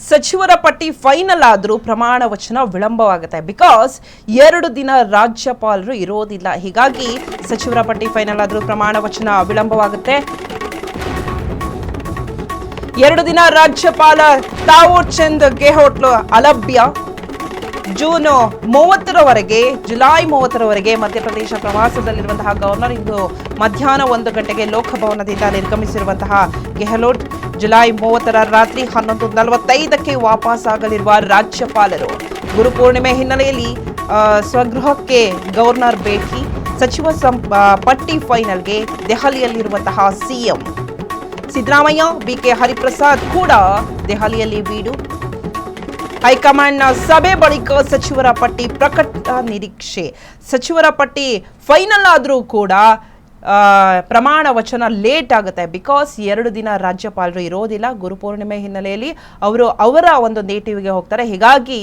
ಸಚಿವರ ಪಟ್ಟಿ ಫೈನಲ್ ಆದರೂ ಪ್ರಮಾಣ ವಚನ ವಿಳಂಬವಾಗುತ್ತೆ. ಬಿಕಾಸ್ 2 ದಿನ ರಾಜ್ಯಪಾಲರು ಇರೋದಿಲ್ಲ. ಹೀಗಾಗಿ ಸಚಿವರ ಪಟ್ಟಿ ಫೈನಲ್ ಆದರೂ ಪ್ರಮಾಣ ವಚನ ವಿಳಂಬವಾಗುತ್ತೆ. 2 ದಿನ ರಾಜ್ಯಪಾಲ ತಾವೂರ್ ಚಂದ್ ಗೆಹ್ಲೋಟ್ ಅಲಭ್ಯ. ಜೂನ್ 30ರವರೆಗೆ, ಜುಲೈ 30ರವರೆಗೆ ಮಧ್ಯಪ್ರದೇಶ ಪ್ರವಾಸದಲ್ಲಿರುವಂತಹ ಗವರ್ನರ್ ಇಂದು ಮಧ್ಯಾಹ್ನ 1 ಗಂಟೆಗೆ ಲೋಕಭವನದಿಂದ ನಿರ್ಗಮಿಸಿರುವಂತಹ ಗೆಹ್ಲೋಟ್ ಜುಲೈ 30ರ ರಾತ್ರಿ 11:45ಕ್ಕೆ ವಾಪಸ್ ಆಗಲಿರುವ ರಾಜ್ಯಪಾಲರು. ಗುರುಪೂರ್ಣಿಮೆ ಹಿನ್ನೆಲೆಯಲ್ಲಿ ಸ್ವಗೃಹಕ್ಕೆ ಗವರ್ನರ್ ಭೇಟಿ. ಸಚಿವ ಪಟ್ಟಿ ಫೈನಲ್ಗೆ ದೆಹಲಿಯಲ್ಲಿರುವಂತಹ ಸಿಎಂ ಸಿದ್ದರಾಮಯ್ಯ, ಬಿಕೆ ಹರಿಪ್ರಸಾದ್ ಕೂಡ ದೆಹಲಿಯಲ್ಲಿ ಬೀಡು. ಹೈಕಮಾಂಡ್ನ ಸಭೆ ಬಳಿಕ ಸಚಿವರ ಪಟ್ಟಿ ಪ್ರಕಟ ನಿರೀಕ್ಷೆ. ಸಚಿವರ ಪಟ್ಟಿ ಫೈನಲ್ ಆದರೂ ಕೂಡ ಪ್ರಮಾಣ ವಚನ ಲೇಟ್ ಆಗುತ್ತೆ. ಬಿಕಾಸ್ 2 ದಿನ ರಾಜ್ಯಪಾಲರು ಇರೋದಿಲ್ಲ. ಗುರುಪೂರ್ಣಿಮೆ ಹಿನ್ನೆಲೆಯಲ್ಲಿ ಅವರ ಒಂದು ನೇಟಿವ್ಗೆ ಹೋಗ್ತಾರೆ. ಹೀಗಾಗಿ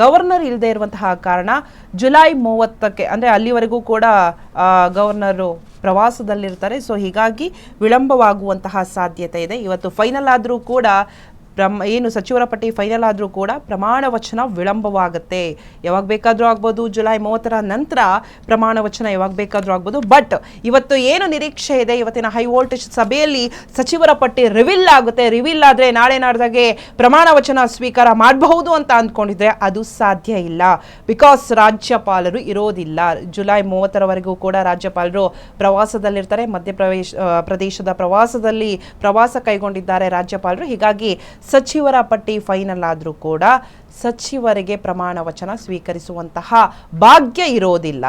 ಗವರ್ನರ್ ಇಲ್ಲದೆ ಇರುವಂತಹ ಕಾರಣ ಜುಲೈ 30ಕ್ಕೆ, ಅಂದರೆ ಅಲ್ಲಿವರೆಗೂ ಕೂಡ ಗವರ್ನರು ಪ್ರವಾಸದಲ್ಲಿರ್ತಾರೆ. ಸೊ ಹೀಗಾಗಿ ವಿಳಂಬವಾಗುವಂತಹ ಸಾಧ್ಯತೆ ಇದೆ. ಇವತ್ತು ಫೈನಲ್ ಆದರೂ ಕೂಡ ಏನು ಸಚಿವರ ಪಟ್ಟಿ ಫೈನಲ್ ಆದರೂ ಕೂಡ ಪ್ರಮಾಣ ವಚನ ವಿಳಂಬವಾಗುತ್ತೆ. ಯಾವಾಗ ಬೇಕಾದರೂ ಆಗ್ಬೋದು. ಜುಲೈ 30ರ ನಂತರ ಪ್ರಮಾಣ ವಚನ ಯಾವಾಗ ಬೇಕಾದರೂ ಆಗ್ಬೋದು. ಬಟ್ ಇವತ್ತು ಏನು ನಿರೀಕ್ಷೆ ಇದೆ, ಇವತ್ತಿನ ಹೈ ವೋಲ್ಟೇಜ್ ಸಭೆಯಲ್ಲಿ ಸಚಿವರ ಪಟ್ಟಿ ರಿವೀಲ್ ಆಗುತ್ತೆ. ರಿವೀಲ್ ಆದರೆ ನಾಳೆ ನಾಡ್ದಾಗೆ ಪ್ರಮಾಣ ವಚನ ಸ್ವೀಕಾರ ಮಾಡಬಹುದು ಅಂತ ಅಂದ್ಕೊಂಡಿದ್ರೆ ಅದು ಸಾಧ್ಯ ಇಲ್ಲ. ಬಿಕಾಸ್ ರಾಜ್ಯಪಾಲರು ಇರೋದಿಲ್ಲ. ಜುಲೈ 30ರವರೆಗೂ ಕೂಡ ರಾಜ್ಯಪಾಲರು ಪ್ರವಾಸದಲ್ಲಿರ್ತಾರೆ. ಪ್ರದೇಶದ ಪ್ರವಾಸ ಕೈಗೊಂಡಿದ್ದಾರೆ ರಾಜ್ಯಪಾಲರು. ಹೀಗಾಗಿ ಸಚಿವರ ಪಟ್ಟಿ ಫೈನಲ್ ಆದರೂ ಕೂಡ ಸಚಿವರಿಗೆ ಪ್ರಮಾಣ ವಚನ ಸ್ವೀಕರಿಸುವಂತಹ ಭಾಗ್ಯ ಇರೋದಿಲ್ಲ.